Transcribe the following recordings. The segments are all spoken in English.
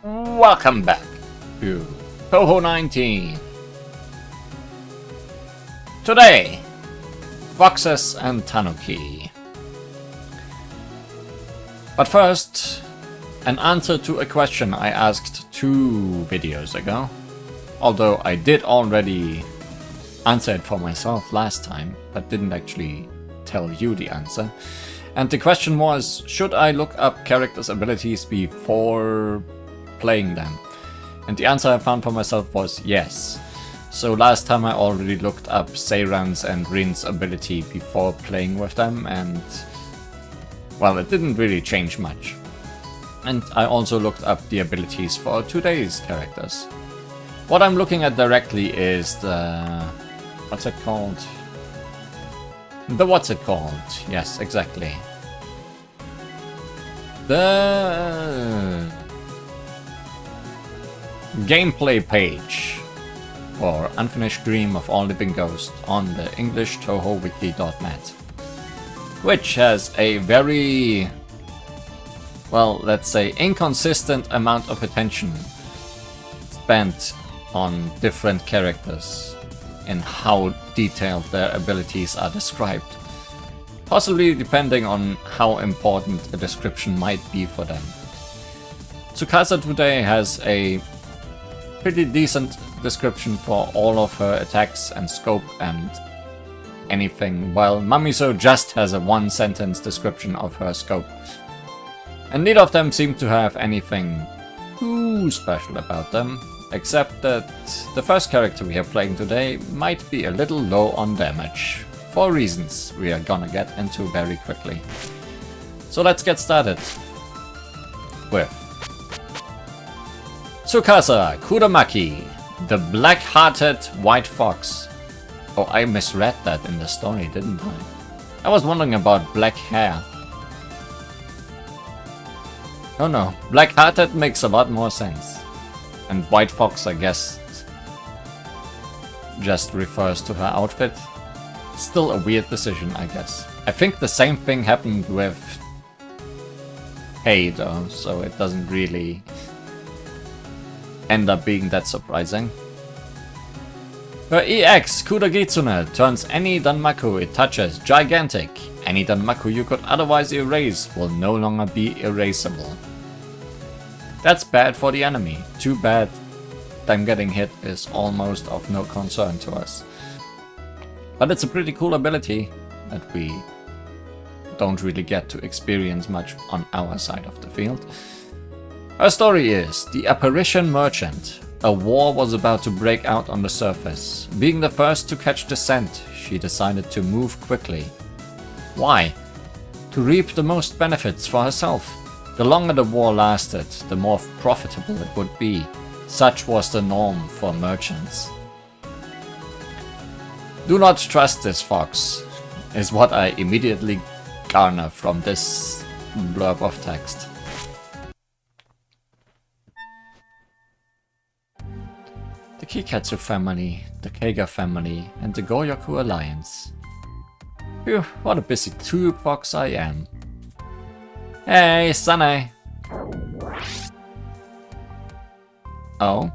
Welcome back to Touhou 19. Today, foxes and tanuki. But first, an answer to a question I asked 2 videos ago. Although I did already answer it for myself last time, but didn't actually tell you the answer. And the question was, should I look up characters' abilities before playing them? And the answer I found for myself was yes. So last time I already looked up Seiran's and Rin's ability before playing with them, and well, it didn't really change much. And I also looked up the abilities for today's characters. What I'm looking at directly is the... what's it called? Yes, exactly. The gameplay page for Unfinished Dream of All Living Ghosts on the English TouhouWiki.net, which has a very, well, let's say inconsistent amount of attention spent on different characters and how detailed their abilities are described, possibly depending on how important a description might be for them. Tsukasa today has a pretty decent description for all of her attacks and scope and anything, while Mamizou just has a 1-sentence description of her scope. And neither of them seem to have anything too special about them, except that the first character we are playing today might be a little low on damage, for reasons we are gonna get into very quickly. So let's get started with Tsukasa Kuramaki, the black-hearted white fox. Oh, I misread that in the story, didn't I? I was wondering about black hair. Oh no, black-hearted makes a lot more sense. And white fox, I guess, just refers to her outfit. Still a weird decision, I guess. I think the same thing happened with Hey though, so it doesn't really end up being that surprising. Her EX, Kudagitsune, turns any danmaku it touches gigantic. Any danmaku you could otherwise erase will no longer be erasable. That's bad for the enemy. Too bad them getting hit is almost of no concern to us. But it's a pretty cool ability that we don't really get to experience much on our side of the field. Her story is the Apparition Merchant. A war was about to break out on the surface. Being the first to catch the scent, she decided to move quickly. Why? To reap the most benefits for herself. The longer the war lasted, the more profitable it would be. Such was the norm for merchants. Do not trust this fox, is what I immediately garner from this blurb of text. The Kiketsu family, the Keiga family, and the Goyoku alliance. Phew, what a busy tube fox I am. Hey, Sanae! Oh?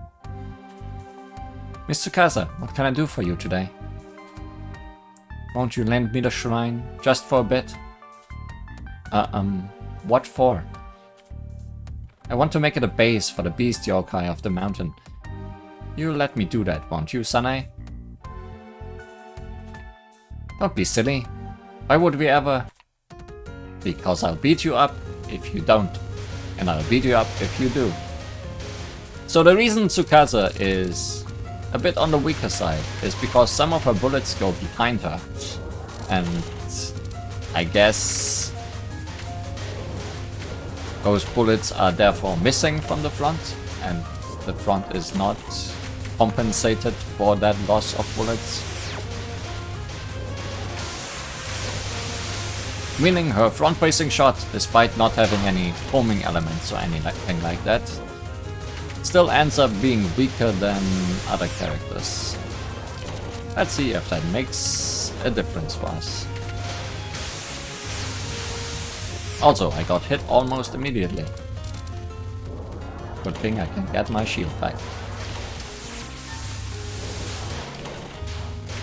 Miss Tsukasa, what can I do for you today? Won't you lend me the shrine, just for a bit? What for? I want to make it a base for the beast yokai of the mountain. You'll let me do that, won't you, Sanae? Don't be silly. Why would we ever? Because I'll beat you up if you don't, and I'll beat you up if you do. So the reason Tsukasa is a bit on the weaker side is because some of her bullets go behind her, and I guess those bullets are therefore missing from the front, and the front is not compensated for that loss of bullets. Meaning her front-facing shot, despite not having any homing elements or anything like that, still ends up being weaker than other characters. Let's see if that makes a difference for us. Also, I got hit almost immediately. Good thing I can get my shield back.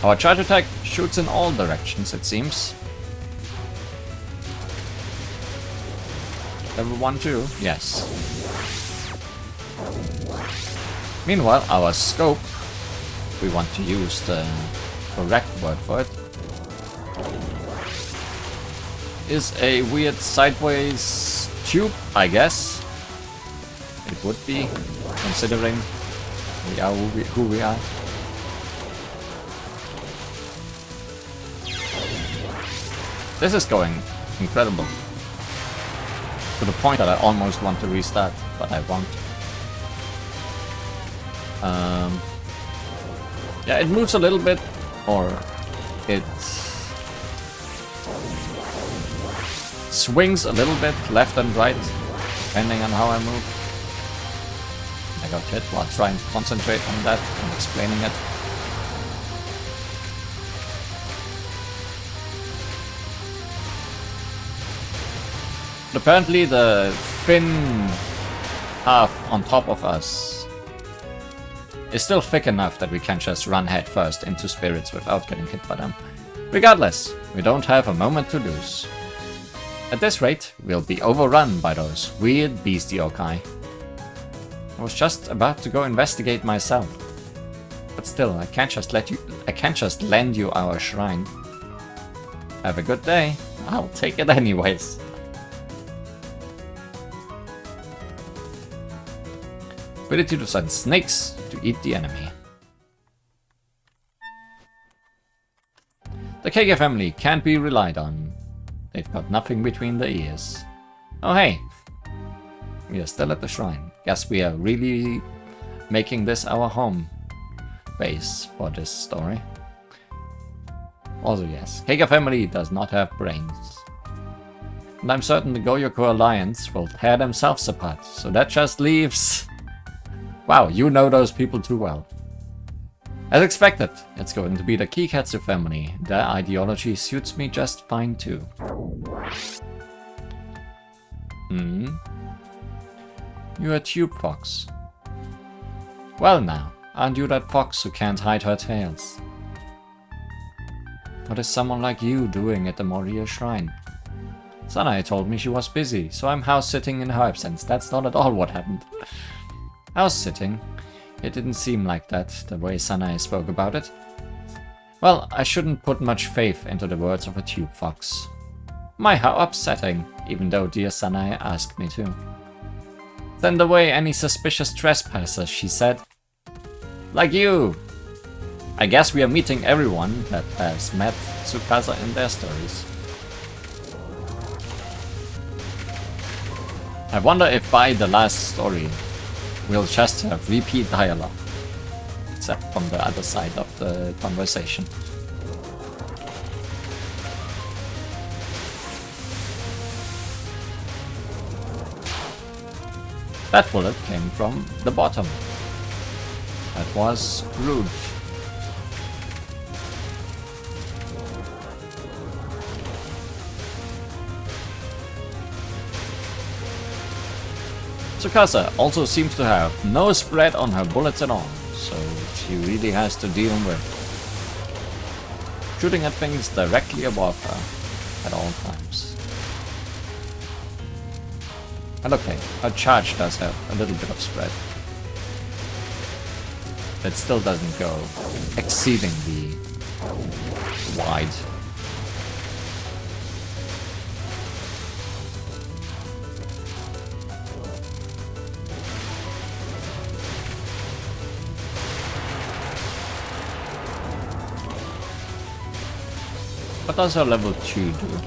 Our charge attack shoots in all directions, it seems. Level 1 too? Yes. Meanwhile, our scope, we want to use the correct word for it, is a weird sideways tube, I guess. It would be, considering we are who we are. This is going incredible. To the point that I almost want to restart, but I won't. Yeah, it moves a little bit, or it swings a little bit left and right, depending on how I move. I got hit while trying to concentrate on that and explaining it. But apparently the thin half on top of us is still thick enough that we can just run head first into spirits without getting hit by them. Regardless, we don't have a moment to lose. At this rate, we'll be overrun by those weird beastie yokai. I was just about to go investigate myself. But still, I can't just lend you our shrine. Have a good day. I'll take it anyways. Ability to send snakes to eat the enemy. The Kage family can't be relied on. They've got nothing between their ears. Oh hey! We are still at the shrine. Guess we are really making this our home base for this story. Also yes, Kage family does not have brains. And I'm certain the Goyoku Alliance will tear themselves apart, so that just leaves... Wow, you know those people too well. As expected, it's going to be the Kiketsu family. Their ideology suits me just fine too. You're a tube fox. Well now, aren't you that fox who can't hide her tails? What is someone like you doing at the Moria Shrine? Sanae told me she was busy, so I'm house-sitting in her absence. That's not at all what happened. House-sitting? It didn't seem like that, the way Sanae spoke about it. Well, I shouldn't put much faith into the words of a tube fox. My, how upsetting, even though dear Sanae asked me to. Send away any suspicious trespassers, she said. Like you! I guess we are meeting everyone that has met Tsukasa in their stories. I wonder if by the last story we'll just have repeat dialogue, except from the other side of the conversation. That bullet came from the bottom. That was rude. Tsukasa also seems to have no spread on her bullets at all, so she really has to deal with shooting at things directly above her at all times. And okay, her charge does have a little bit of spread. It still doesn't go exceedingly wide. What does her level 2 do?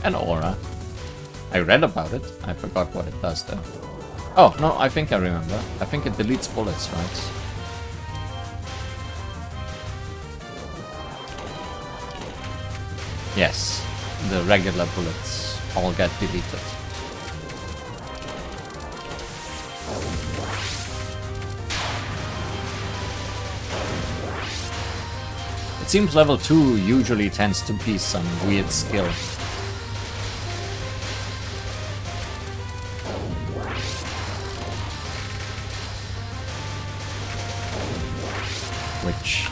An aura. I read about it. I forgot what it does though. Oh, no, I think I remember. I think it deletes bullets, right? Yes, the regular bullets all get deleted. It seems level 2 usually tends to be some weird skill. which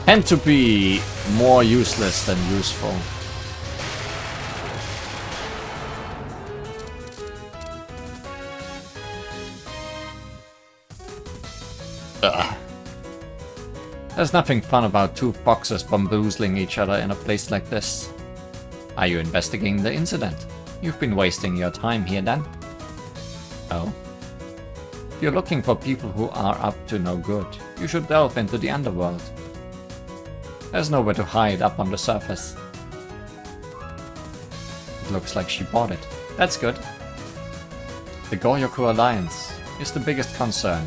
tend to be more useless than useful. Ugh. There's nothing fun about two foxes bamboozling each other in a place like this. Are you investigating the incident? You've been wasting your time here then. Oh? If you're looking for people who are up to no good, you should delve into the underworld. There's nowhere to hide up on the surface. It looks like she bought it. That's good. The Goryoko Alliance is the biggest concern.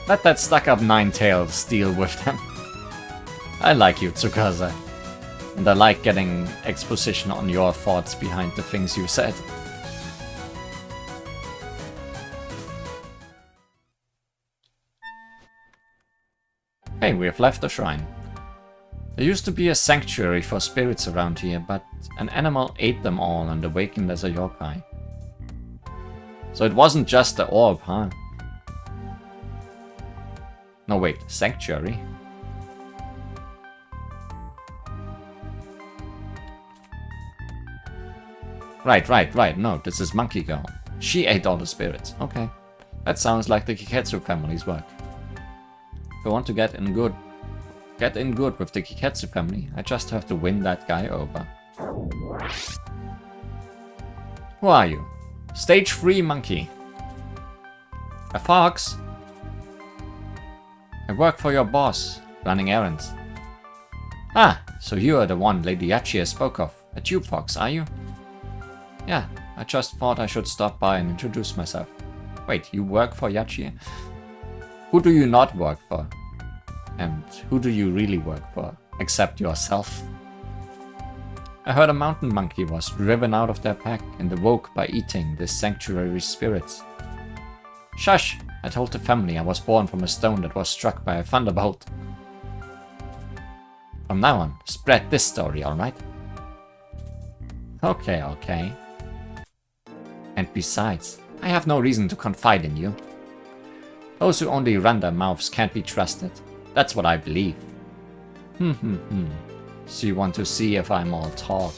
Let that stuck-up Nine-Tails deal with them. I like you, Tsukasa. And I like getting exposition on your thoughts behind the things you said. Hey, we have left the shrine. There used to be a sanctuary for spirits around here, but an animal ate them all and awakened as a yokai. So it wasn't just the orb, huh? No, wait, sanctuary? Right, no, this is Monkey Girl. She ate all the spirits, okay. That sounds like the Kiketsu family's work. If I want to get in good with the Kiketsu family, I just have to win that guy over. Who are you? Stage 3 monkey. A fox? I work for your boss, running errands. Ah, so you are the one Lady Yachia spoke of. A tube fox, are you? Yeah, I just thought I should stop by and introduce myself. Wait, you work for Yachia? Who do you not work for? And who do you really work for, except yourself? I heard a mountain monkey was driven out of their pack and awoke by eating this sanctuary's spirits. Shush! I told the family I was born from a stone that was struck by a thunderbolt. From now on, spread this story, alright? Okay. And besides, I have no reason to confide in you. Those who only run their mouths can't be trusted. That's what I believe. So you want to see if I'm all talk?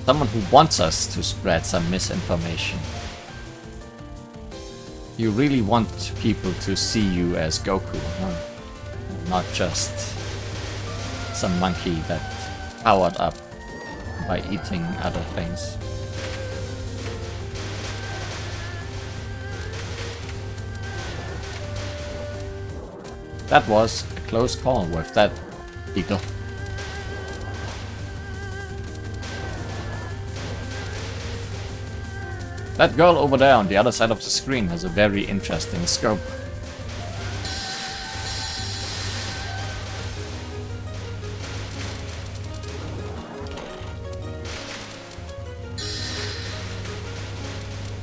Someone who wants us to spread some misinformation. You really want people to see you as Goku, huh? Not just some monkey that powered up by eating other things. That was a close call with that eagle. That girl over there on the other side of the screen has a very interesting scope.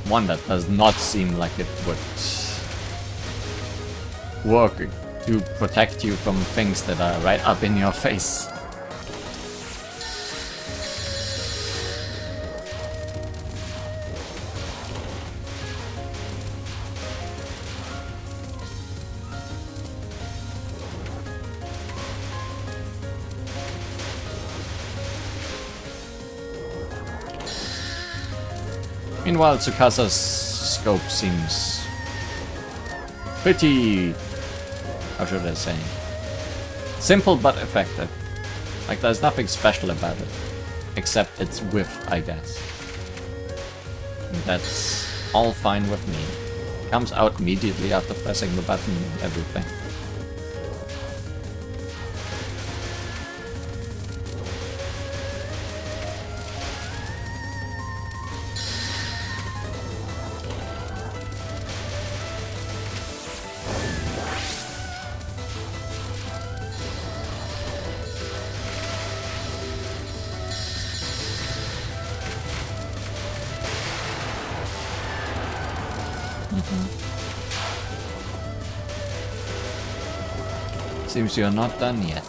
One that does not seem like it would work to protect you from things that are right up in your face. Meanwhile, Tsukasa's scope seems pretty, how should I say, simple but effective. Like there's nothing special about it, except its width, I guess. And that's all fine with me. Comes out immediately after pressing the button and everything. Seems you're not done yet.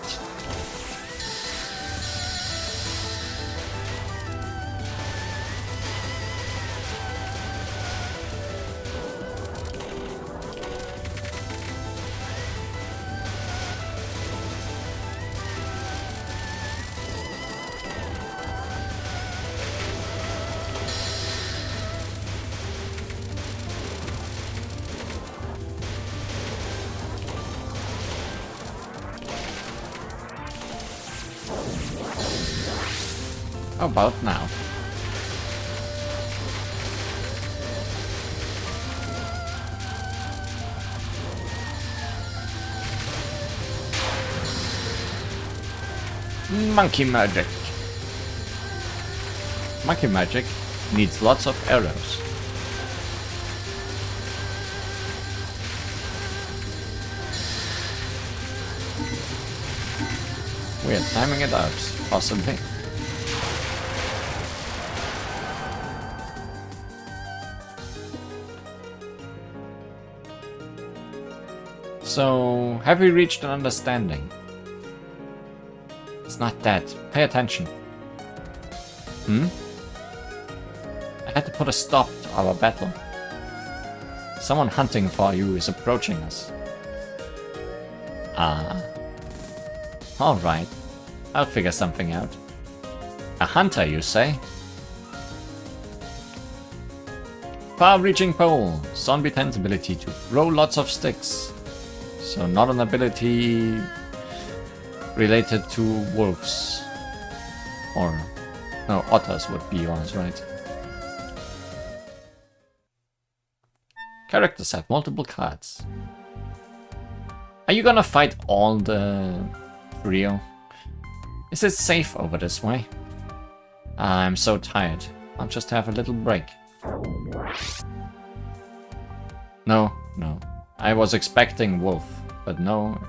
about now? Monkey magic. Monkey magic needs lots of arrows. We are timing it out, possibly. So, have we reached an understanding? It's not that. Pay attention. I had to put a stop to our battle. Someone hunting for you is approaching us. Ah. Alright. I'll figure something out. A hunter, you say? Far-reaching pole. Zombie 10's ability to throw lots of sticks. So not an ability related to wolves. Or... no, otters would be yours, right? Characters have multiple cards. Are you gonna fight all the trio? Is it safe over this way? I'm so tired. I'll just have a little break. No. I was expecting wolf, but no,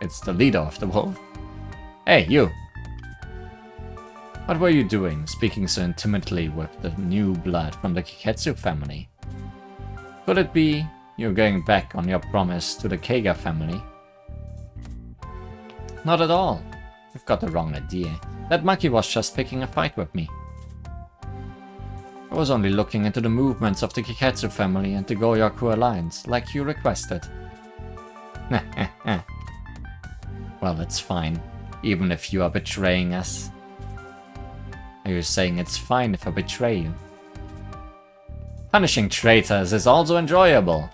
it's the leader of the wolf. Hey, you! What were you doing, speaking so intimately with the new blood from the Kiketsu family? Could it be you're going back on your promise to the Keiga family? Not at all. You've got the wrong idea. That monkey was just picking a fight with me. I was only looking into the movements of the Kiketsu family and the Goyaku alliance, like you requested. Well, it's fine, even if you are betraying us. Are you saying it's fine if I betray you? Punishing traitors is also enjoyable.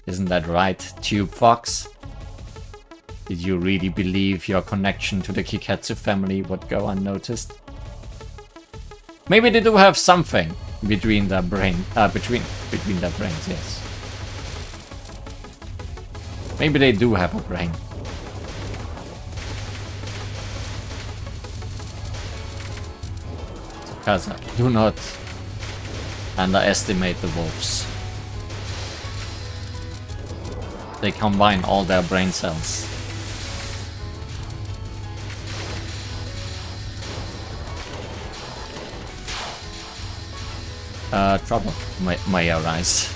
Isn't that right, Tube Fox? Did you really believe your connection to the Kiketsu family would go unnoticed? Maybe they do have something between their between their brains, yes. Maybe they do have a brain. Tsukasa, do not underestimate the wolves. They combine all their brain cells. Trouble may arise.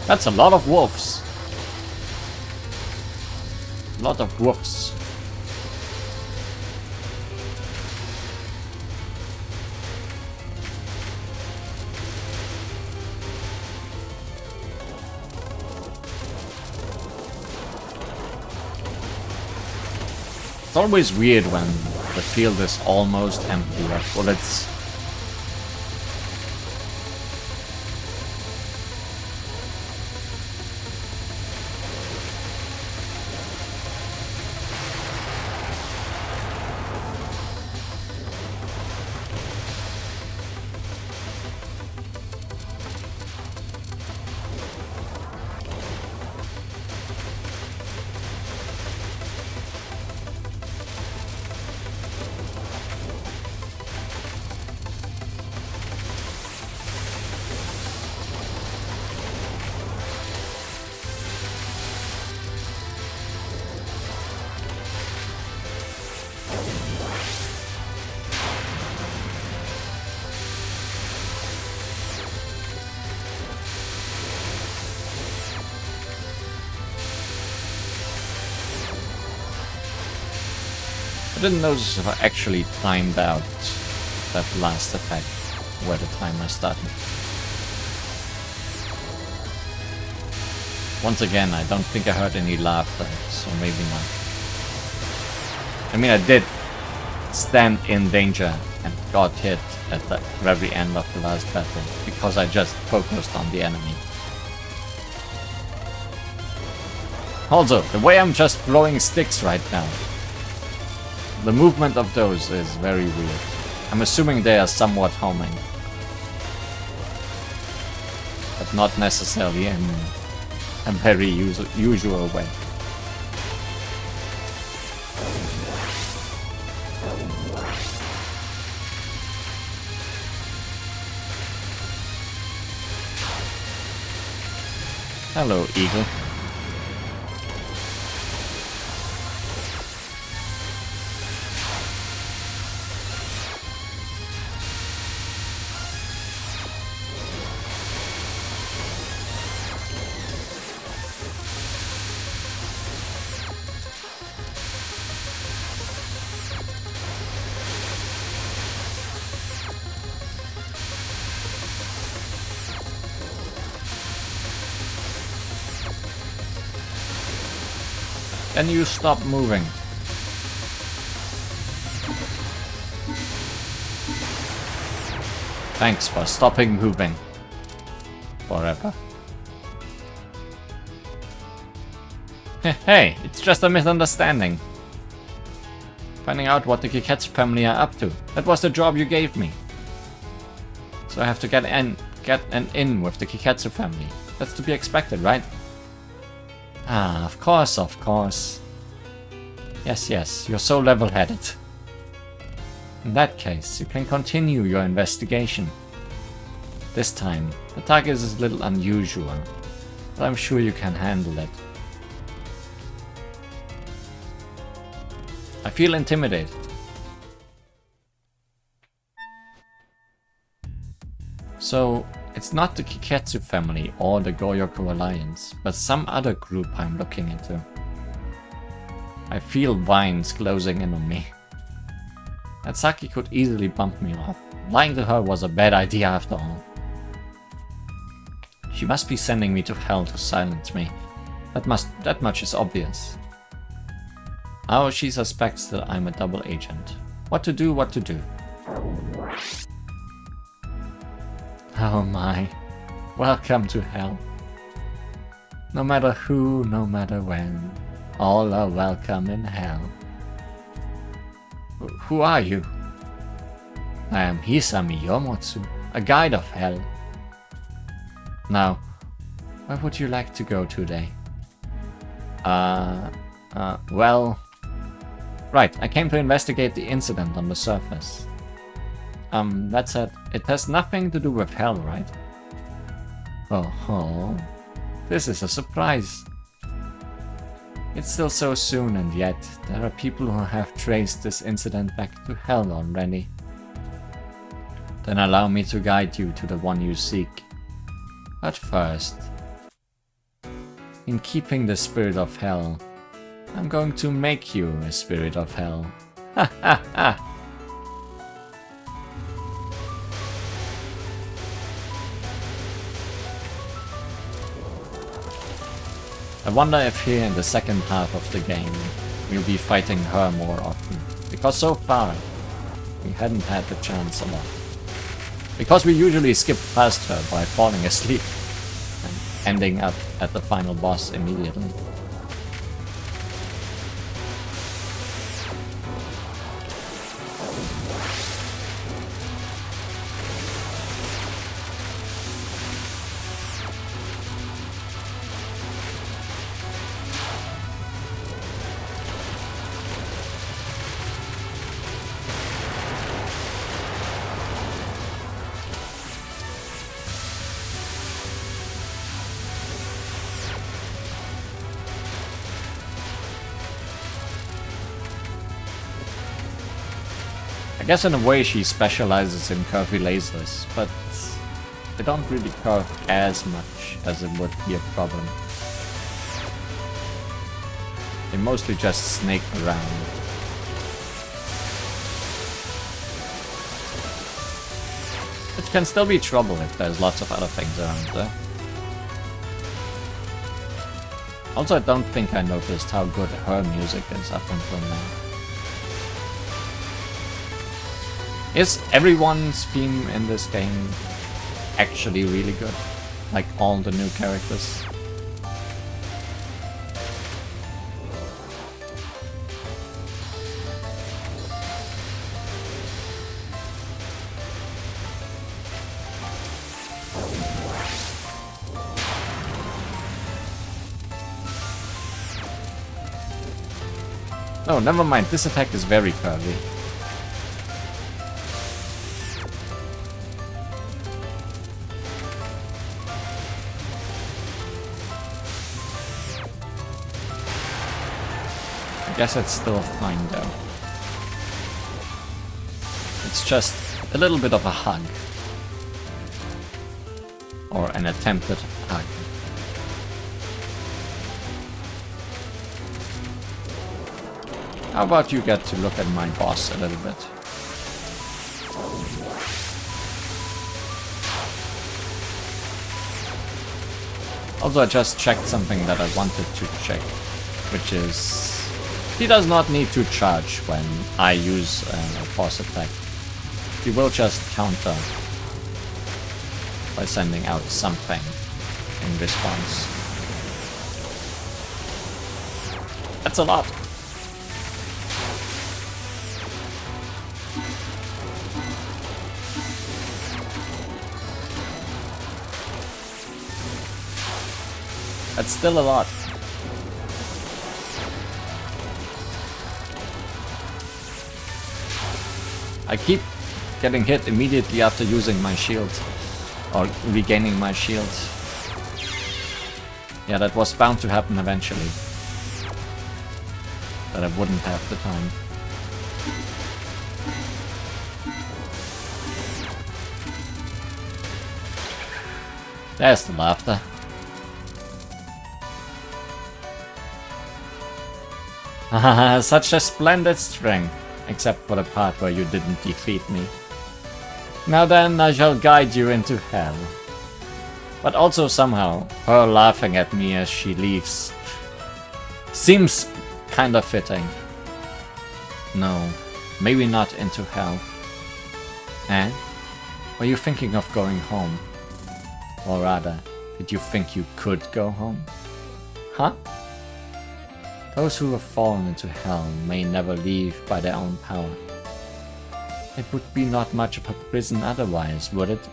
That's a lot of wolves. A lot of wolves. It's always weird when the field is almost empty of bullets. I didn't notice if I actually timed out that last attack where the timer started. Once again, I don't think I heard any laughter, so maybe not. I mean, I did stand in danger and got hit at the very end of the last battle, because I just focused on the enemy. Also, the way I'm just throwing sticks right now, the movement of those is very weird. I'm assuming they are somewhat homing, but not necessarily in a very usual way. Hello, eagle. Can you stop moving? Thanks for stopping moving. Forever. Hey, it's just a misunderstanding. Finding out what the Kiketsu family are up to. That was the job you gave me. So I have to get an in with the Kiketsu family. That's to be expected, right? Ah, of course, of course. Yes, yes, you're so level-headed. In that case, you can continue your investigation. This time, the target is a little unusual, but I'm sure you can handle it. I feel intimidated. So, it's not the Kiketsu family or the Goyoku Alliance, but some other group I'm looking into. I feel vines closing in on me. Natsaki could easily bump me off. Lying to her was a bad idea after all. She must be sending me to hell to silence me. That much is obvious. Now she suspects that I'm a double agent. What to do, what to do. Oh my, welcome to hell. No matter who, no matter when, all are welcome in hell. Who are you? I am Hisami Yomotsu, a guide of hell. Now, where would you like to go today? Well... Right, I came to investigate the incident on the surface. That said, it has nothing to do with hell, right? Oh, this is a surprise. It's still so soon, and yet there are people who have traced this incident back to hell already. Then allow me to guide you to the one you seek. But first, in keeping the spirit of hell, I'm going to make you a spirit of hell. Ha ha ha! I wonder if here in the second half of the game we'll be fighting her more often, because so far we hadn't had the chance a lot. Because we usually skip past her by falling asleep and ending up at the final boss immediately. I guess in a way she specializes in curvy lasers, but they don't really curve as much as it would be a problem. They mostly just snake around. It can still be trouble if there's lots of other things around there. Also, I don't think I noticed how good her music is up until now. Is everyone's theme in this game actually really good? Like all the new characters? Oh, never mind. This attack is very curvy. I guess it's still fine though. It's just a little bit of a hug. Or an attempted hug. How about you get to look at my boss a little bit? Also, I just checked something that I wanted to check, which is he does not need to charge when I use a boss attack. He will just counter by sending out something in response. That's a lot. That's still a lot. I keep getting hit immediately after using my shield. Or regaining my shield. Yeah, that was bound to happen eventually. But I wouldn't have the time. There's the laughter. Such a splendid strength, except for the part where you didn't defeat me. Now then, I shall guide you into hell. But also somehow, her laughing at me as she leaves seems kinda fitting. No, maybe not into hell. And? Were you thinking of going home? Or rather, did you think you could go home? Huh? Those who have fallen into hell may never leave by their own power. It would be not much of a prison otherwise, would it?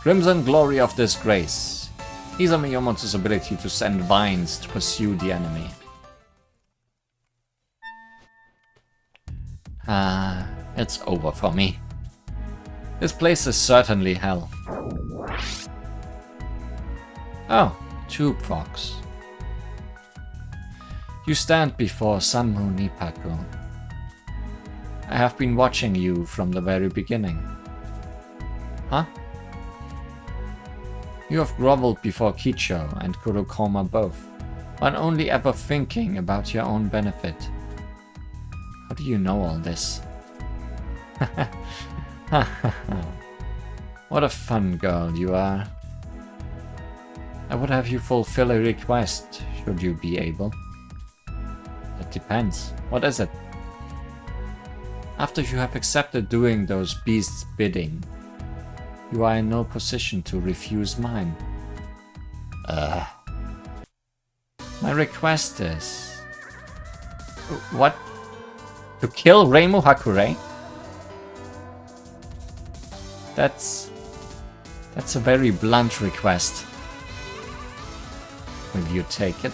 Crimson Glory of Disgrace. These are Miyamoto's ability to send vines to pursue the enemy. It's over for me. This place is certainly hell. Oh, Tube Fox. You stand before Sanmu Nippaku. I have been watching you from the very beginning. Huh? You have groveled before Kicho and Kurokoma both, but only ever thinking about your own benefit. How do you know all this? What a fun girl you are. I would have you fulfill a request, should you be able. It depends. What is it? After you have accepted doing those beasts' bidding, you are in no position to refuse mine. My request is... What? To kill Reimu Hakure? That's a very blunt request. Will you take it?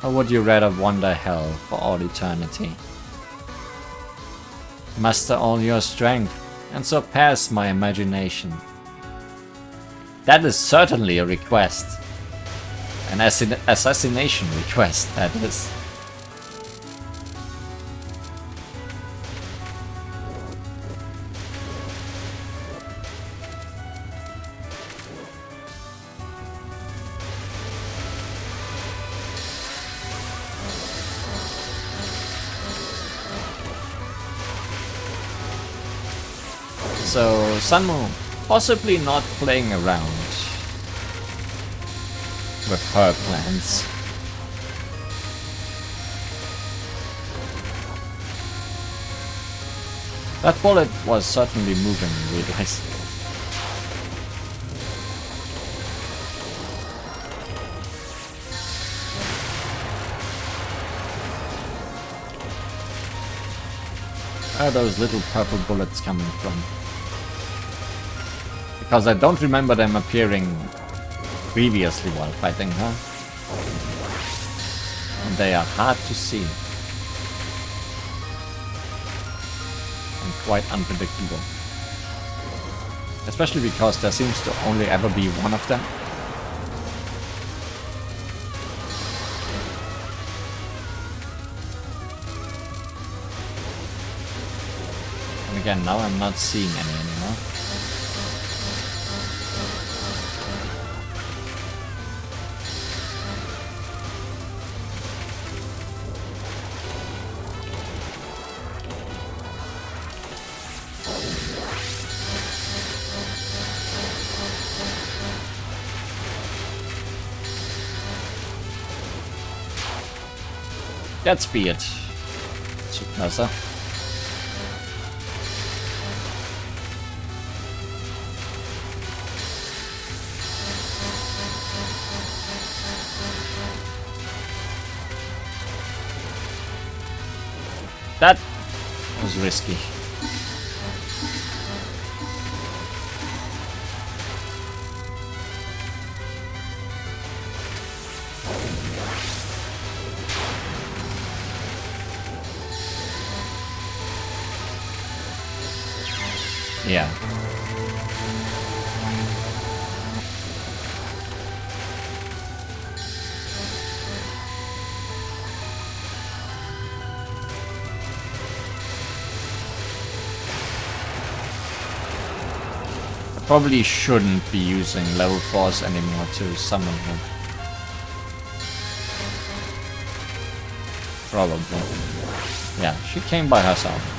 Or would you rather wander hell for all eternity? Muster all your strength and surpass my imagination. That is certainly a request. An assassination request, that is. So, Sanmu possibly not playing around with her plans. That bullet was certainly moving in weird ways. Where are those little purple bullets coming from? Because I don't remember them appearing previously while fighting her. And they are hard to see. And quite unpredictable. Especially because there seems to only ever be one of them. And again, now I'm not seeing any anymore. Let's be it, Tsukasa. That was risky. Yeah. I probably shouldn't be using level 4s anymore to summon her. Probably. Yeah, she came by herself.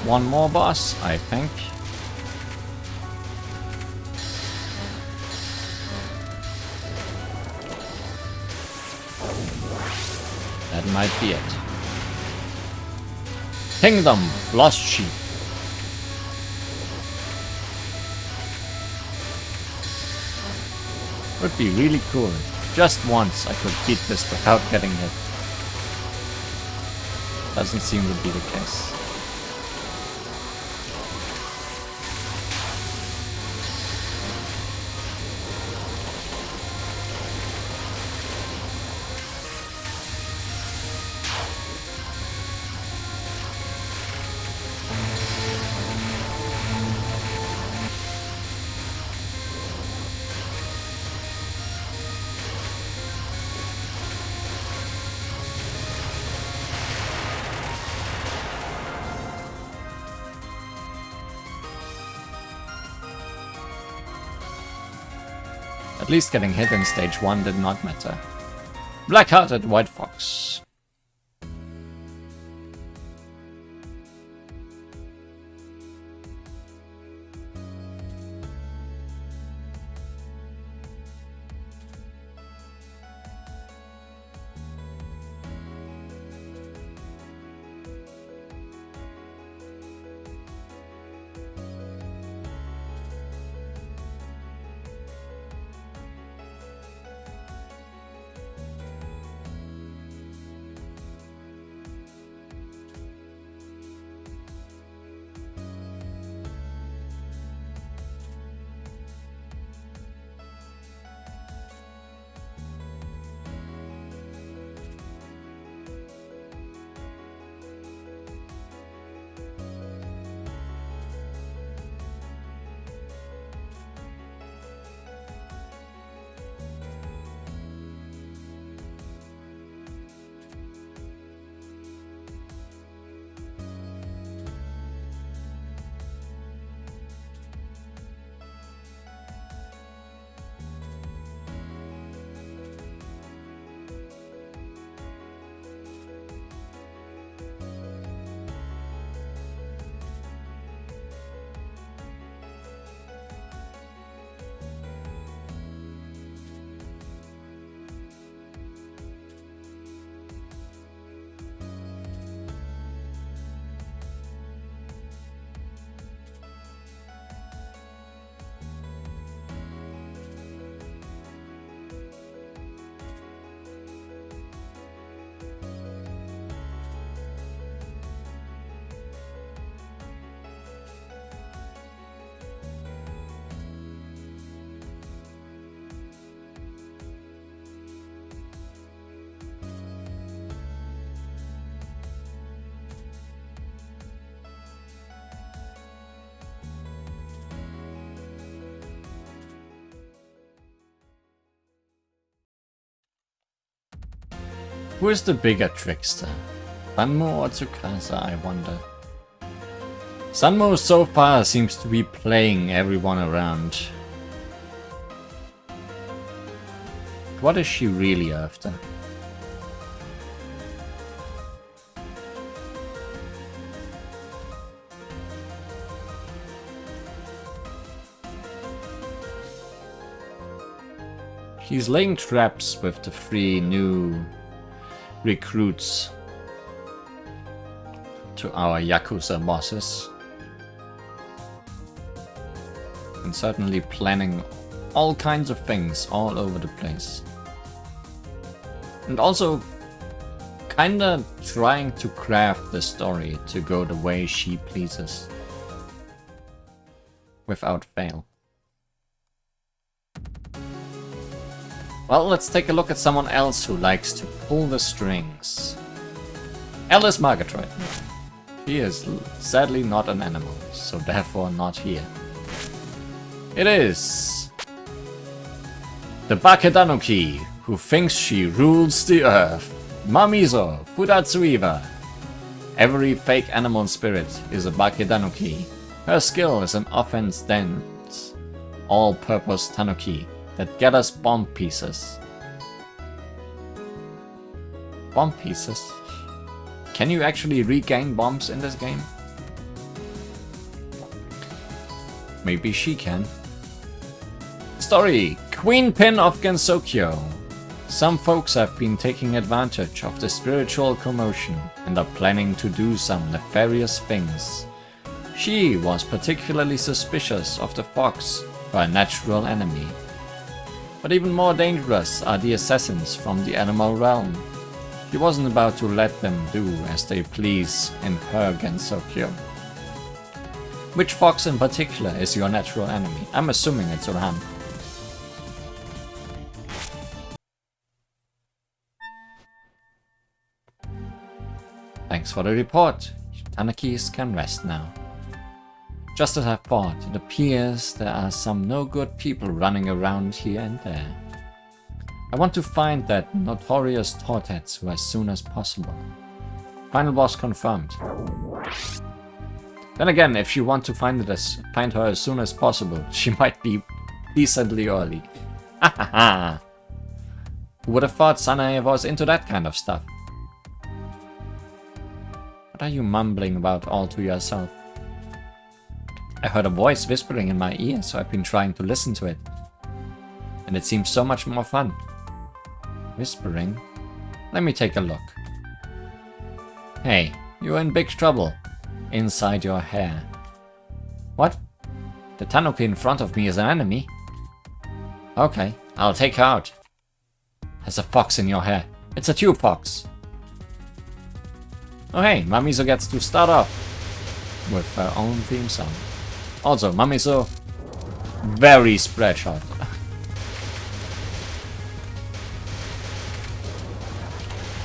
One more boss, I think. That might be it. Kingdom of Lost Sheep. Would be really cool. Just once I could beat this without getting hit. Doesn't seem to be the case. At least getting hit in stage 1 did not matter. Black-hearted White Fox. Who is the bigger trickster? Sanmo or Tsukasa, I wonder. Sanmo so far seems to be playing everyone around. What is she really after? He's laying traps with the 3 new recruits to our Yakuza bosses. And certainly planning all kinds of things all over the place. And also kinda trying to craft the story to go the way she pleases. Without fail. Well, let's take a look at someone else who likes to pull the strings. Alice Margatroyd. He is sadly not an animal, so therefore not here. It is the Bakedanuki, who thinks she rules the earth. Mamizou Fudatsuiva. Every fake animal spirit is a Bakedanuki. Her skill is an offense dance, all-purpose tanuki that gathers bomb pieces. Bomb pieces? Can you actually regain bombs in this game? Maybe she can. Story: Queen Pin of Gensokyo. Some folks have been taking advantage of the spiritual commotion and are planning to do some nefarious things. She was particularly suspicious of the fox, her natural enemy. But even more dangerous are the assassins from the animal realm. She wasn't about to let them do as they please in her Gensokyo. Which fox in particular is your natural enemy? I'm assuming it's Ram. Thanks for the report. Tanakis can rest now. Just as I thought, it appears there are some no-good people running around here and there. I want to find that notorious Tortetsu as soon as possible. Final boss confirmed. Then again, if you want to find her as soon as possible, she might be decently early. Hahaha! Who would have thought Sanae was into that kind of stuff? What are you mumbling about all to yourself? I heard a voice whispering in my ear, so I've been trying to listen to it. And it seems so much more fun. Whispering? Let me take a look. Hey, you're in big trouble. Inside your hair. What? The tanuki in front of me is an enemy? Okay, I'll take her out. There's a fox in your hair. It's a tube fox. Oh hey, Mamizou gets to start off with her own theme song. Also, Mamizou, very spread shot.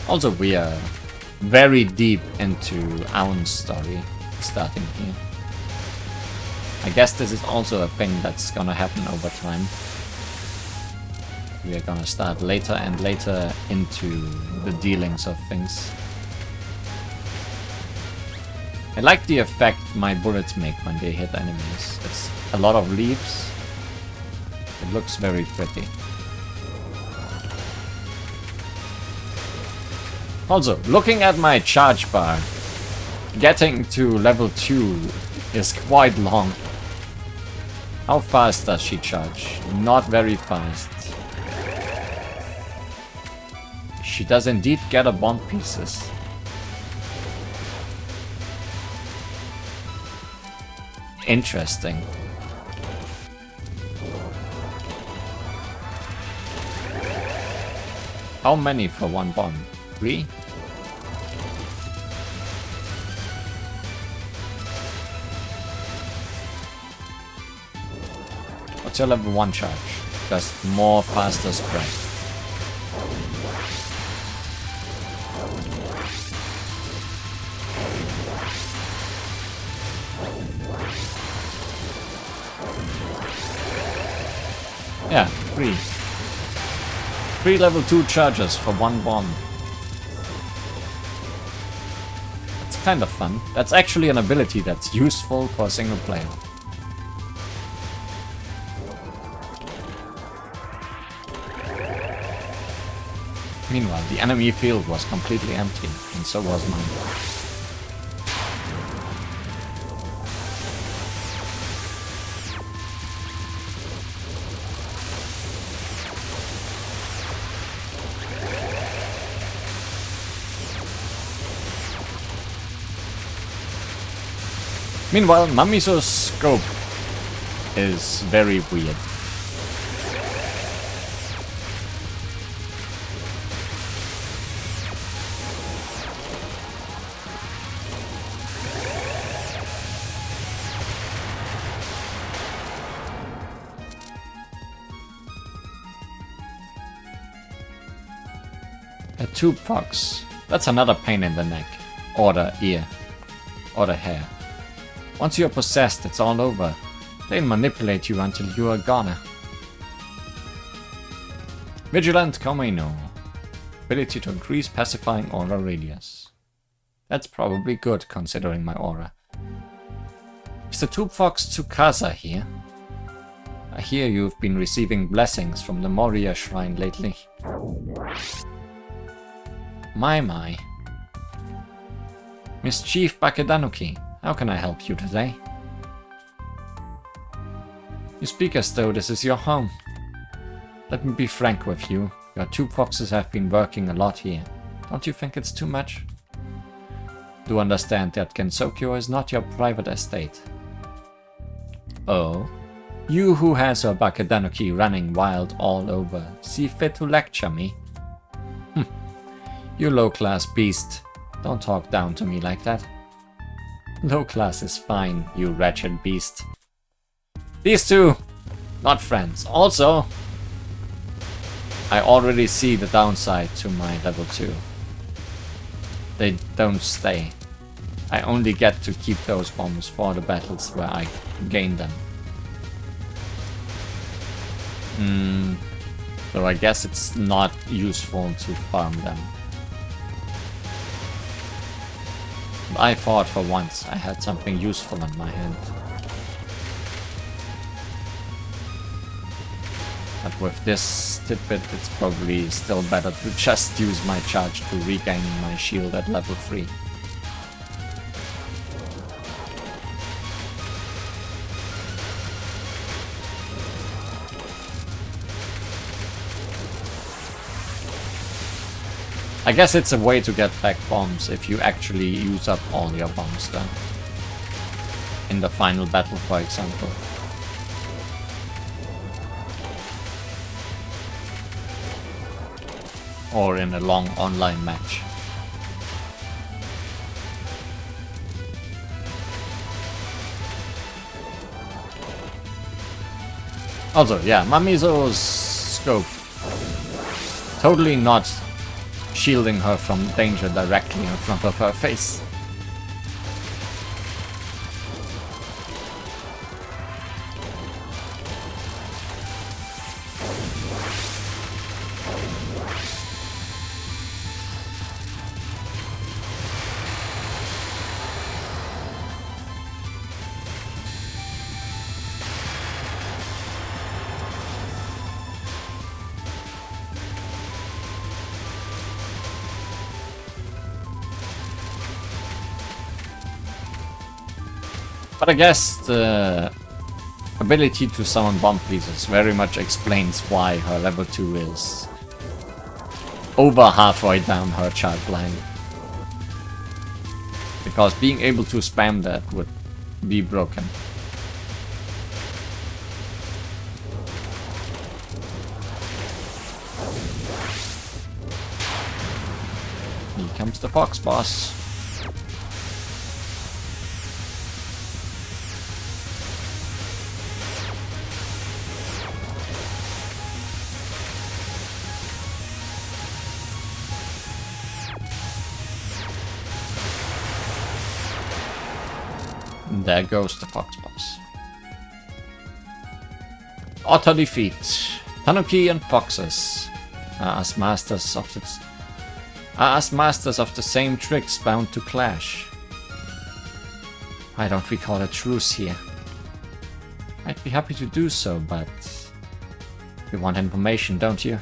Also, we are very deep into Aon's story starting here. I guess this is also a thing that's gonna happen over time. We are gonna start later and later into the dealings of things. I like the effect my bullets make when they hit enemies. It's a lot of leaves. It looks very pretty. Also, looking at my charge bar, getting to level 2 is quite long. How fast does she charge? Not very fast. She does indeed gather bomb pieces. Interesting. How many for one bomb? 3? What's your level 1 charge? Just more faster spread. Yeah, 3. 3 level 2 charges for one bomb. kind of fun. That's actually an ability that's useful for a single player. Meanwhile, the enemy field was completely empty, and so was mine. Meanwhile, Mamizou's scope is very weird. A tube fox. That's another pain in the neck. Or the ear. Or the hair. Once you're possessed, it's all over. They'll manipulate you until you are gone. Vigilant Komino. Ability to increase pacifying aura radius. That's probably good, considering my aura. Is the tube fox Tsukasa here? I hear you've been receiving blessings from the Moria shrine lately. My. Miss Chief Bakedanuki, how can I help you today? You speak as though this is your home. Let me be frank with you. Your tube foxes have been working a lot here. Don't you think it's too much? Do understand that Gensokyo is not your private estate. Oh? You who has your Bakedanuki running wild all over, see fit to lecture me? You low-class beast. Don't talk down to me like that. Low class is fine, you wretched beast. These two, not friends. Also, I already see the downside to my level 2. They don't stay. I only get to keep those bombs for the battles where I gain them. So I guess it's not useful to farm them. I thought for once I had something useful in my hand. But with this tidbit, it's probably still better to just use my charge to regain my shield at level 3. I guess it's a way to get back bombs if you actually use up all your bombs then. In the final battle, for example. Or in a long online match. Also, yeah, Mamizou's scope. Totally not shielding her from danger directly in front of her face. But I guess the ability to summon bomb pieces very much explains why her level 2 is over halfway down her charge line. Because being able to spam that would be broken. Here comes the fox boss. There goes the fox boss. Auto defeat. Tanuki and foxes are as masters of the same tricks bound to clash. Why don't we call a truce here? I'd be happy to do so, but... You want information, don't you?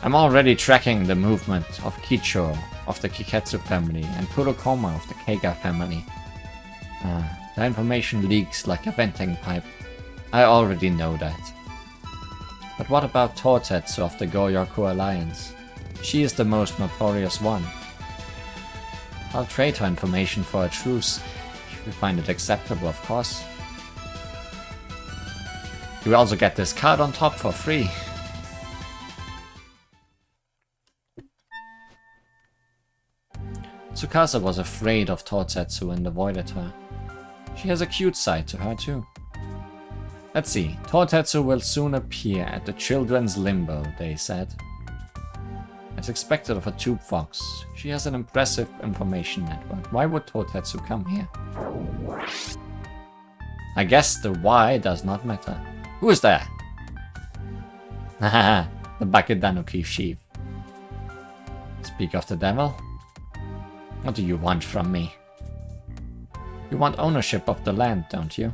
I'm already tracking the movement of Kicho, of the Kiketsu family, and Kurokoma of the Keiga family. The information leaks like a venting pipe. I already know that. But what about Totetsu of the Goyoku Alliance? She is the most notorious one. I'll trade her information for a truce, if you find it acceptable, of course. You also get this card on top for free. Tsukasa was afraid of Totetsu and avoided her. She has a cute side to her too. Let's see, Totetsu will soon appear at the Children's Limbo, they said. As expected of a tube fox, she has an impressive information network. Why would Totetsu come here? I guess the why does not matter. Who is there? Haha, the Bakedanuki chief. Speak of the devil? What do you want from me? You want ownership of the land, don't you?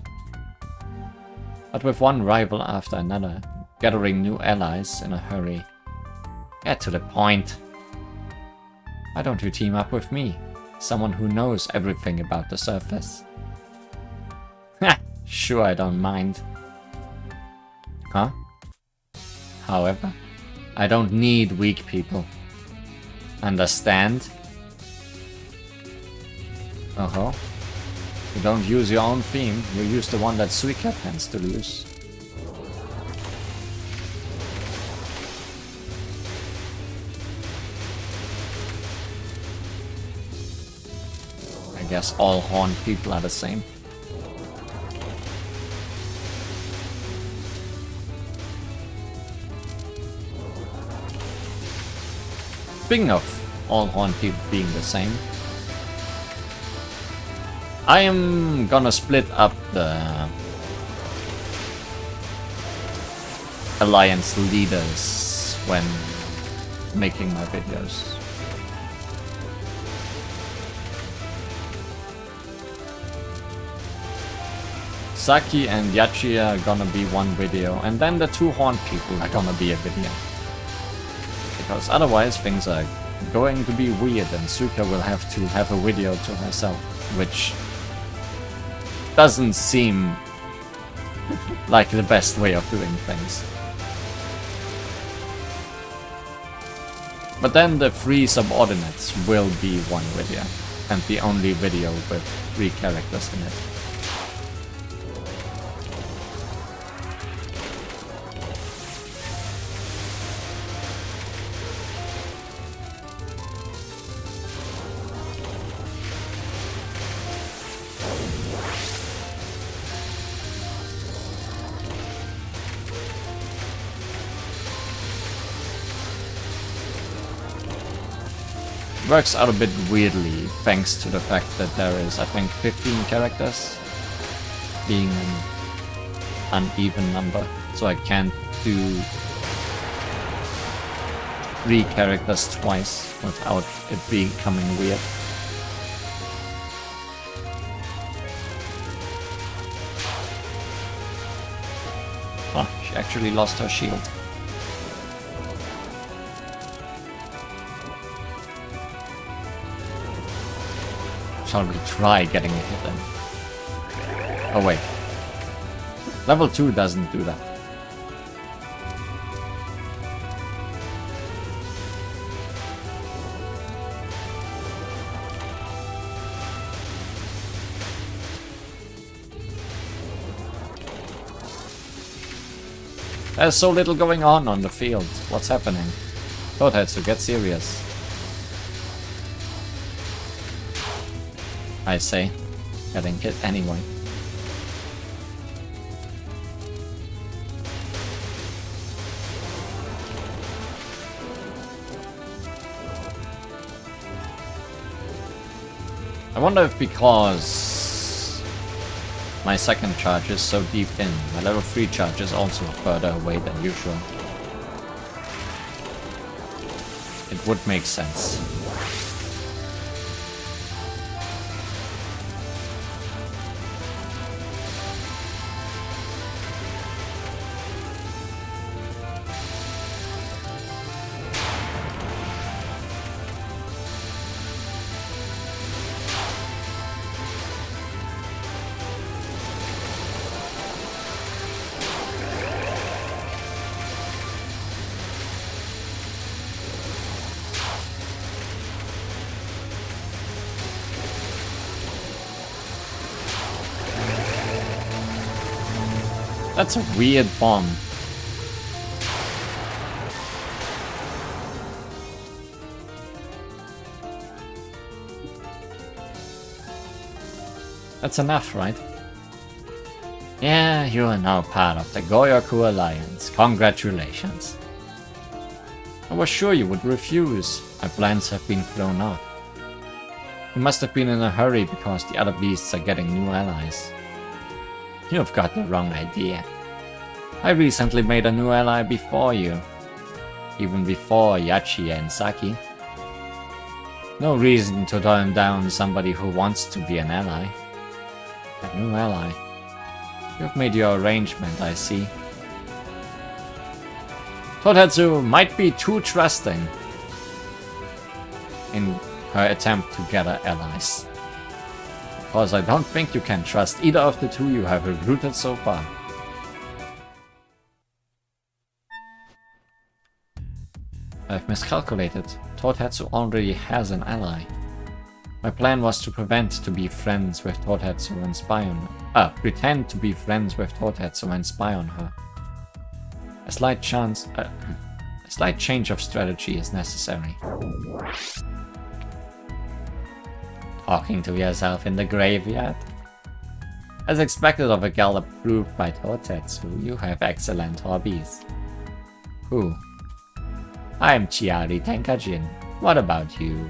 But with one rival after another, gathering new allies in a hurry. Get to the point. Why don't you team up with me? Someone who knows everything about the surface. Ha! Sure, I don't mind. Huh? However, I don't need weak people. Understand? Uh-huh. You don't use your own theme, you use the one that Suika tends to use. I guess all horned people are the same. Speaking of all horned people being the same, I am gonna split up the alliance leaders when making my videos. Saki and Yachi are gonna be one video, and then the two horned people are gonna be a video. Because otherwise things are going to be weird and Suka will have to have a video to herself, which doesn't seem like the best way of doing things. But then the 3 subordinates will be one video, and the only video with 3 characters in it. Works out a bit weirdly, thanks to the fact that there is, I think, 15 characters, being an uneven number, so I can't do 3 characters twice without it becoming weird. Oh, she actually lost her shield. Shall we try getting a hit in? Oh wait. Level 2 doesn't do that. There's so little going on the field. What's happening? Totetsu, get serious. I say, getting hit anyway. I wonder if because my second charge is so deep in, my level 3 charge is also further away than usual. It would make sense. That's a weird bomb. That's enough, right? Yeah, you are now part of the Goyoku Alliance. Congratulations. I was sure you would refuse. My plans have been thrown out. You must have been in a hurry because the other beasts are getting new allies. You've got the wrong idea. I recently made a new ally before you. Even before Yachi and Saki. No reason to turn down somebody who wants to be an ally. A new ally. You've made your arrangement, I see. Totetsu might be too trusting in her attempt to gather allies. Because I don't think you can trust either of the two you have recruited so far. I've miscalculated. Totetsu already has an ally. My plan was to pretend to be friends with Totetsu and spy on her. Pretend to be friends with Totetsu and spy on her. A slight change of strategy is necessary. Talking to yourself in the graveyard? As expected of a girl approved by Totetsu, you have excellent hobbies. Who? I'm Chiari Tenkajin. What about you?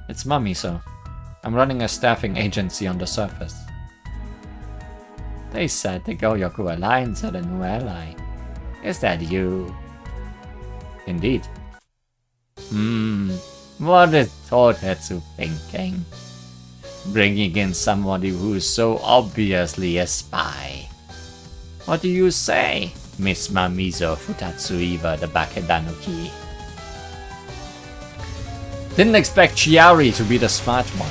It's Mamizou. I'm running a staffing agency on the surface. They said the Goyoku Alliance had a new ally. Is that you? Indeed. What is Totetsu thinking? Bringing in somebody who's so obviously a spy. What do you say, Miss Mamizou Futatsuiva the Bakedanuki? Didn't expect Chiari to be the smart one.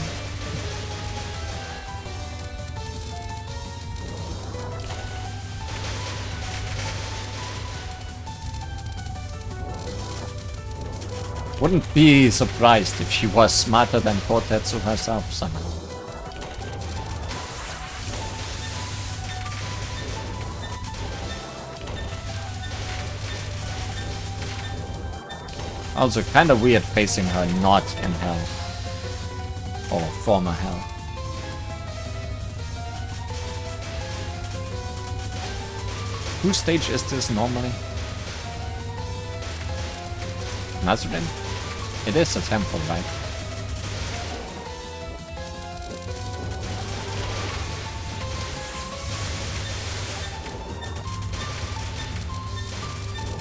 Wouldn't be surprised if she was smarter than Totetsu herself somehow. Also kinda weird facing her not in hell. Or former hell. Whose stage is this normally? Nazarene? It is a temple, right?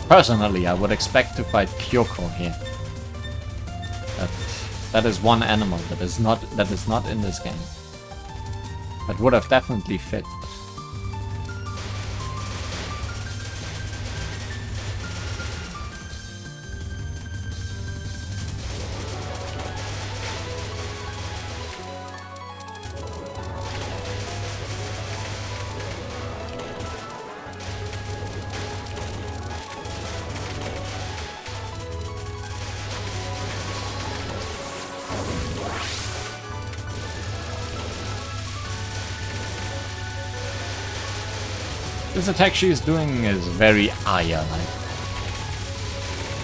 Personally, I would expect to fight Kyoko here. That is one animal that is not in this game. That would have definitely fit. This attack she is doing is very Aya-like.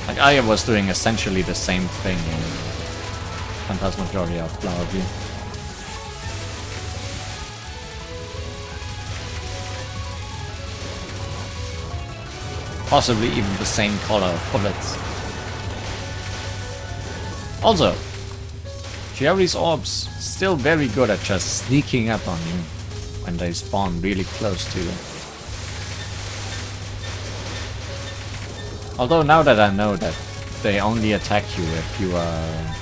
Like Aya was doing essentially the same thing in Phantasmagoria of Flower View. Possibly even the same color of bullets. Also, Chiari's orbs still very good at just sneaking up on you when they spawn really close to you. Although now that I know that they only attack you if you are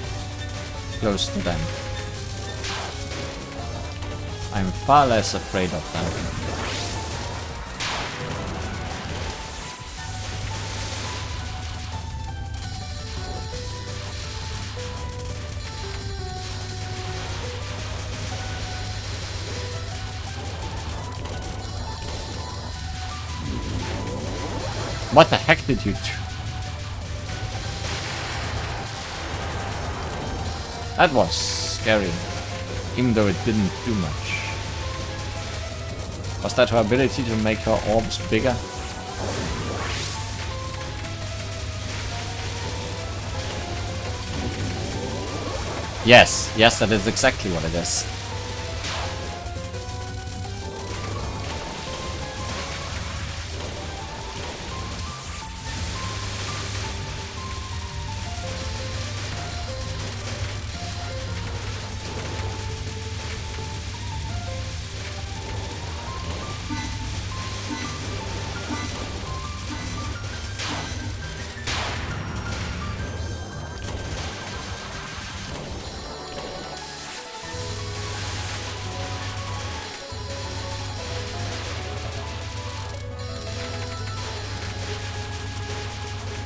close to them, I'm far less afraid of them. What the heck did you do? That was scary, even though it didn't do much. Was that her ability to make her orbs bigger? Yes, yes, that is exactly what it is.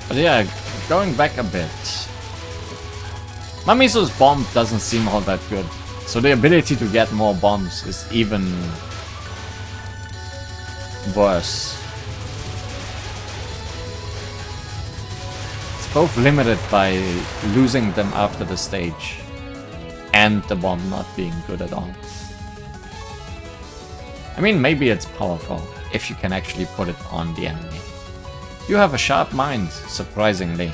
But yeah, going back a bit. Mamizou's bomb doesn't seem all that good. So the ability to get more bombs is even worse. It's both limited by losing them after the stage and the bomb not being good at all. I mean, maybe it's powerful if you can actually put it on the enemy. You have a sharp mind, surprisingly.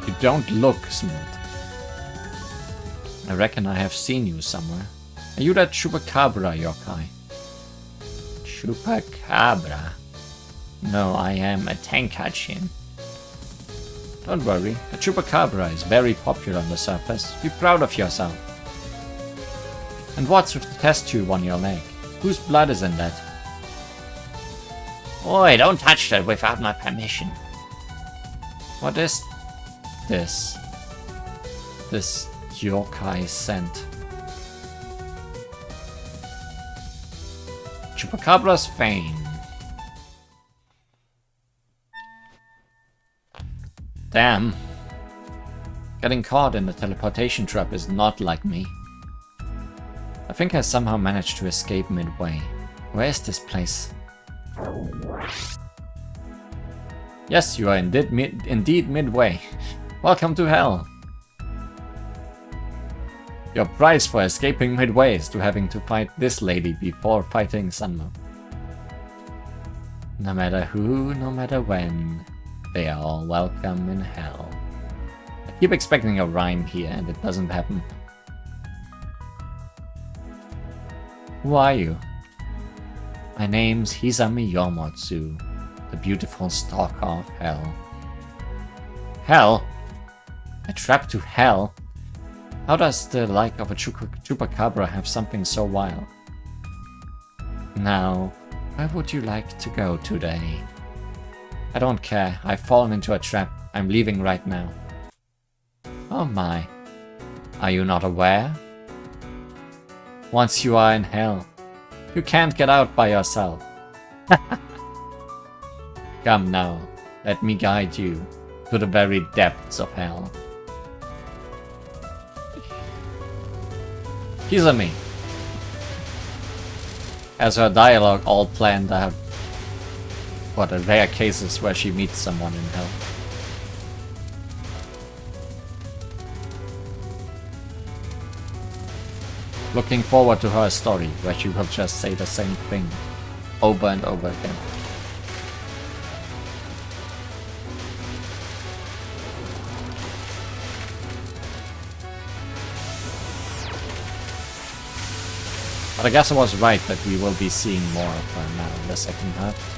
You don't look smooth. I reckon I have seen you somewhere. Are you that Chupacabra yokai? Chupacabra? No, I am a Tenkachin. Don't worry, a Chupacabra is very popular on the surface. Be proud of yourself. And what's with the test tube on your leg? Whose blood is in that? Oi, don't touch that without my permission. What is this? This yokai scent. Chupacabra's fame. Damn. Getting caught in the teleportation trap is not like me. I think I somehow managed to escape midway. Where is this place? Yes, you are indeed midway. Welcome to hell. Your price for escaping midway is to having to fight this lady before fighting Sunmo. No matter who, no matter when, they are all welcome in hell. I keep expecting a rhyme here and it doesn't happen. Who are you? My name's Hisami Yomotsu, the beautiful stalker of hell. Hell? A trap to hell? How does the like of a chupacabra have something so wild? Now, where would you like to go today? I don't care, I've fallen into a trap. I'm leaving right now. Oh my. Are you not aware? Once you are in hell, you can't get out by yourself. Come now, let me guide you to the very depths of hell. Hisami has her dialogue all planned out for the rare cases where she meets someone in hell. Looking forward to her story where she will just say the same thing over and over again. But I guess I was right that we will be seeing more of her now in the second half.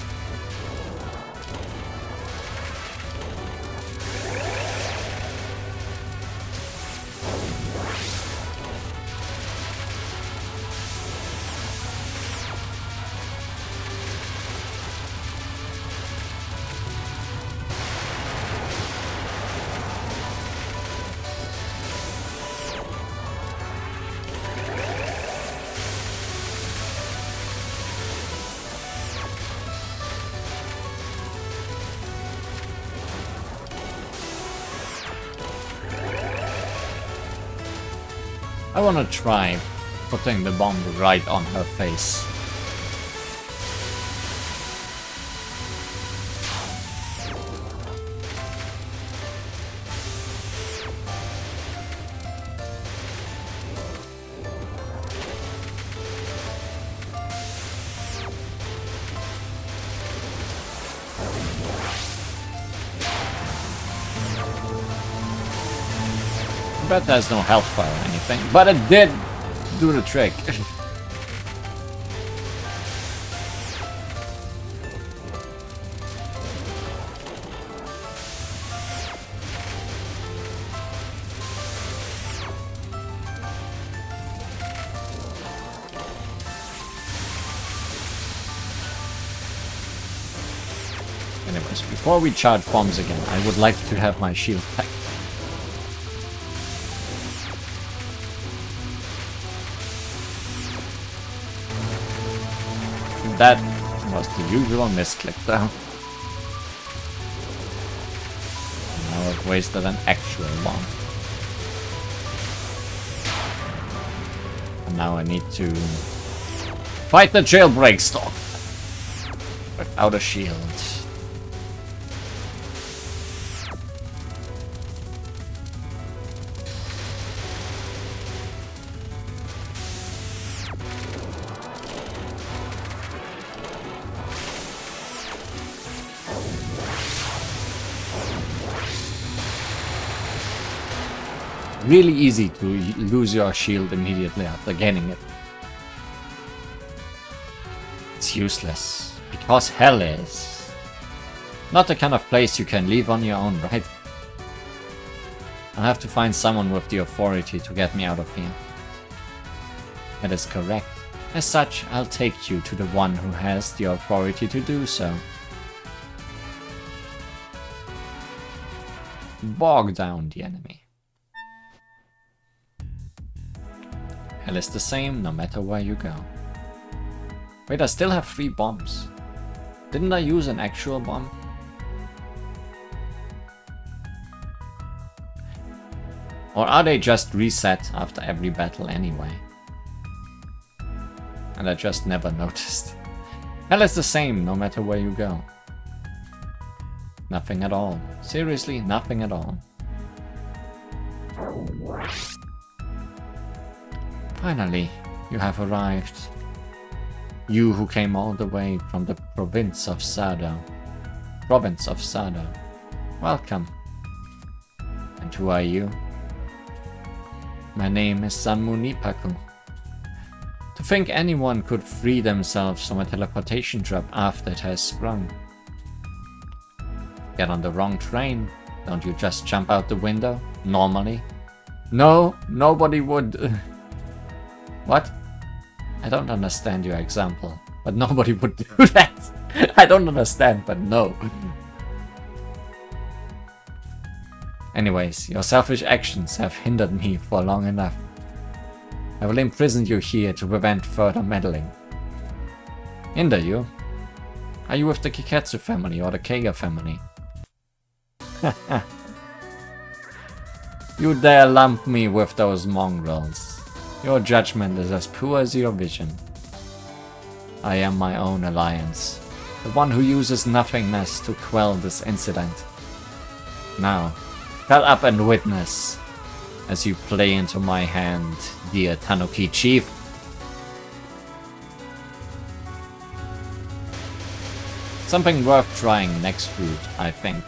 I wanna try putting the bomb right on her face. bet there's no health bar or anything, but it did do the trick. Anyways, before we charge bombs again, I would like to have my shield back. That was the usual misclick though. Now I've wasted an actual bomb. And now I need to fight the jailbreak stalk without a shield. Really easy to lose your shield immediately after gaining it. It's useless, because hell is not the kind of place you can leave on your own, right? I'll have to find someone with the authority to get me out of here. That is correct. As such, I'll take you to the one who has the authority to do so. Bog down the enemy. Hell is the same no matter where you go. Wait, I still have 3 bombs. Didn't I use an actual bomb? Or are they just reset after every battle anyway? And I just never noticed. Hell is the same no matter where you go. Nothing at all. Seriously, nothing at all. Finally, you have arrived. You who came all the way from the province of Sado. Welcome. And who are you? My name is Sanmunipaku. To think anyone could free themselves from a teleportation trap after it has sprung. Get on the wrong train. Don't you just jump out the window? Normally? No, nobody would. What? I don't understand your example, but nobody would do that. I don't understand, but no. Anyways, your selfish actions have hindered me for long enough. I will imprison you here to prevent further meddling. Hinder you? Are you with the Kiketsu family or the Keiga family? You dare lump me with those mongrels. Your judgment is as poor as your vision. I am my own alliance, the one who uses nothingness to quell this incident. Now, shut up and witness as you play into my hand, dear Tanuki Chief. Something worth trying next route, I think,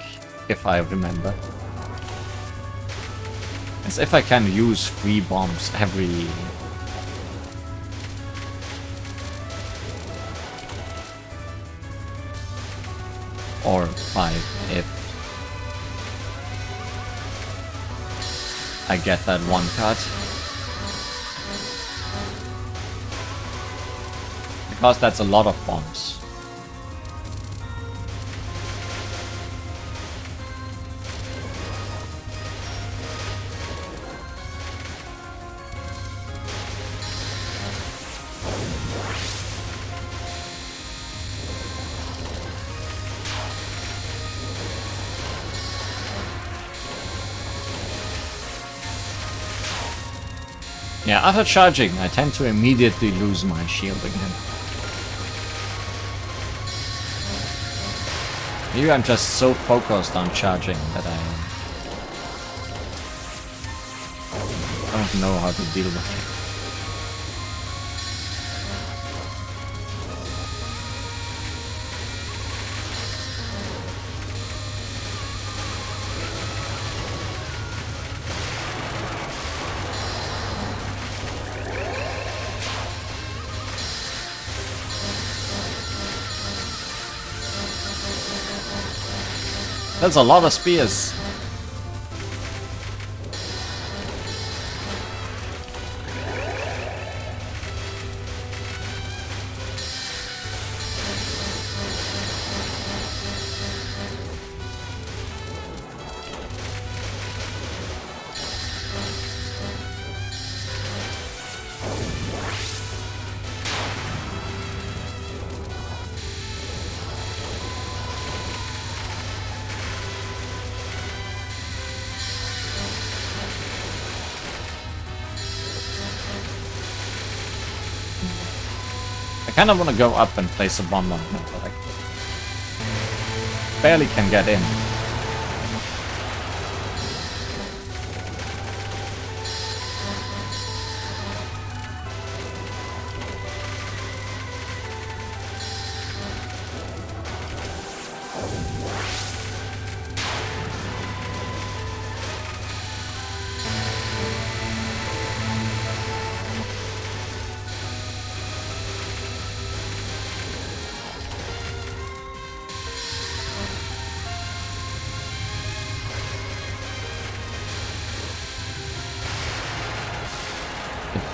if I remember. As if I can use 3 bombs every... or 5 if I get that 1 card. Because that's a lot of bombs. Yeah, after charging, I tend to immediately lose my shield again. Maybe I'm just so focused on charging that I don't know how to deal with it. That's a lot of spears. I kind of want to go up and place a bomb on him, but I barely can get in.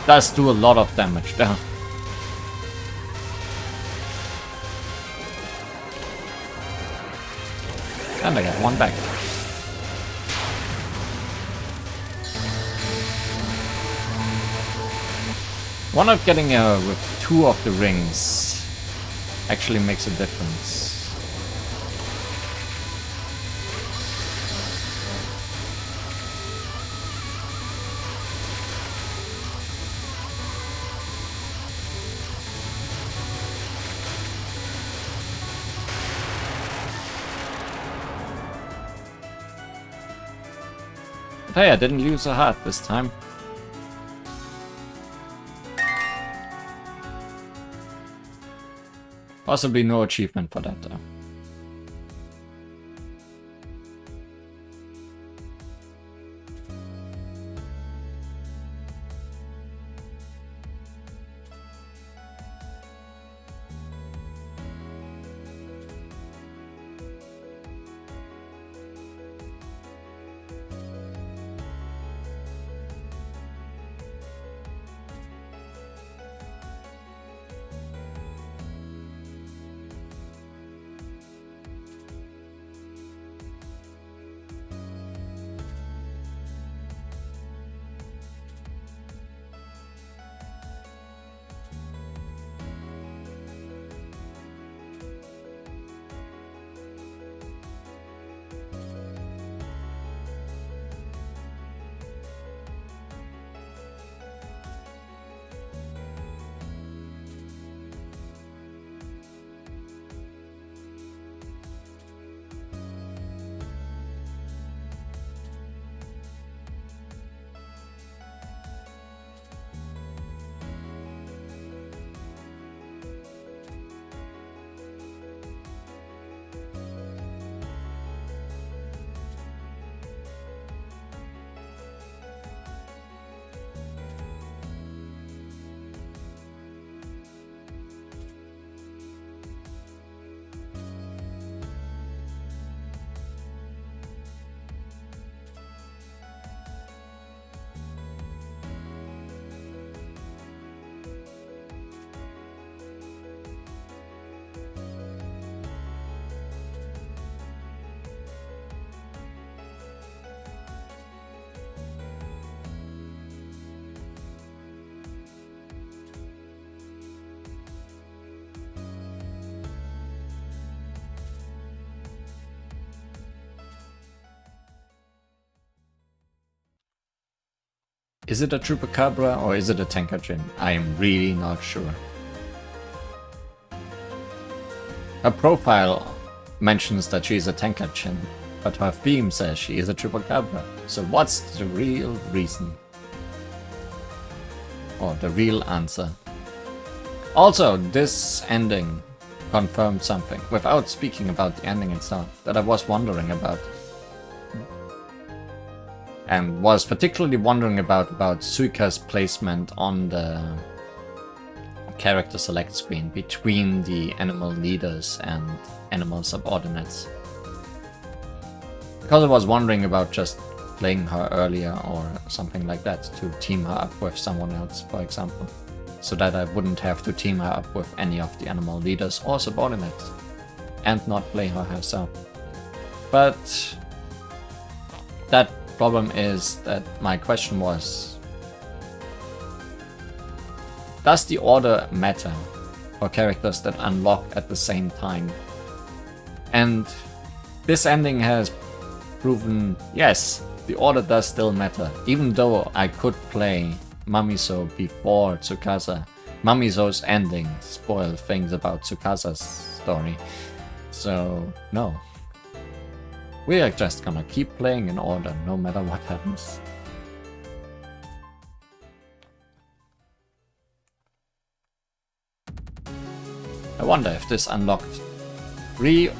Does do a lot of damage there. And I got one back. One of getting with 2 of the rings actually makes a difference. Hey, I didn't lose a heart this time. Possibly no achievement for that though. Is it a Chupacabra or is it a Tenkaijin? I am really not sure. Her profile mentions that she is a Tenkaijin, but her theme says she is a Chupacabra. So what's the real reason? Or the real answer? Also, this ending confirmed something, without speaking about the ending itself, that I was wondering about. And was particularly wondering about Suika's placement on the character select screen between the animal leaders and animal subordinates. Because I was wondering about just playing her earlier or something like that to team her up with someone else, for example. So that I wouldn't have to team her up with any of the animal leaders or subordinates. And not play her herself. But that problem is that my question was, does the order matter for characters that unlock at the same time? And this ending has proven, yes, the order does still matter. Even though I could play Mamizou before Tsukasa, Mamizou's ending spoiled things about Tsukasa's story. So, no. We are just gonna keep playing in order, no matter what happens. I wonder if this unlocked 3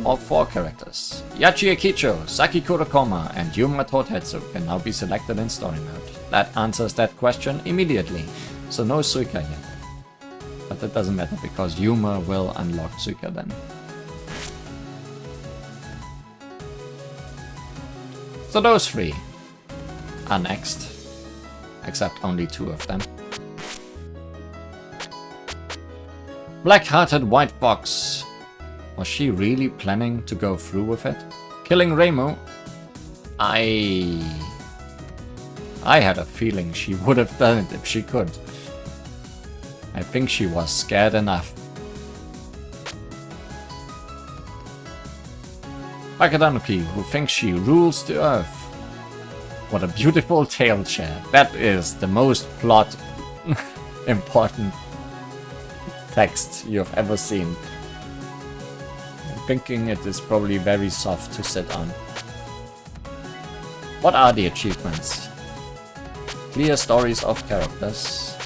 or 4 characters. Yachi Akicho, Saki Kurokoma, and Yuma Totetsu can now be selected in story mode. That answers that question immediately, so no Suika yet. But that doesn't matter because Yuma will unlock Suika then. So those 3 are next, except only 2 of them. Black-hearted White Fox. Was she really planning to go through with it? Killing Reimu? I had a feeling she would have done it if she could. I think she was scared enough. Akadanuki, who thinks she rules the earth. What a beautiful tail chair. That is the most plot important text you've ever seen. I'm thinking it is probably very soft to sit on. What are the achievements? Clear stories of characters.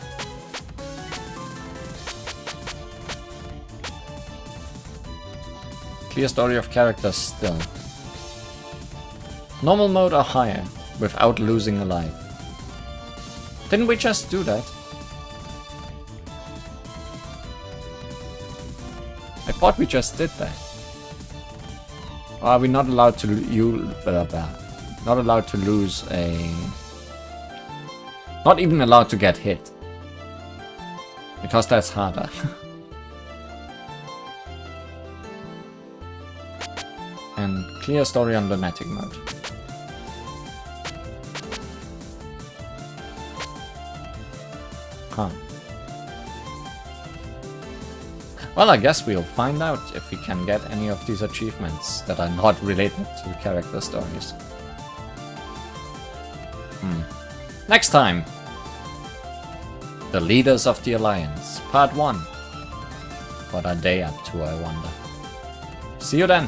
Clear story of characters still. Normal mode or higher, without losing a life. Didn't we just do that? I thought we just did that. Or are we not allowed to not allowed to lose a... Not even allowed to get hit. Because that's harder. And clear story on lunatic mode. Huh. Well, I guess we'll find out if we can get any of these achievements that are not related to character stories. Next time! The Leaders of the Alliance, Part 1. What are they up to, I wonder? See you then!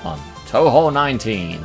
On Touhou 19!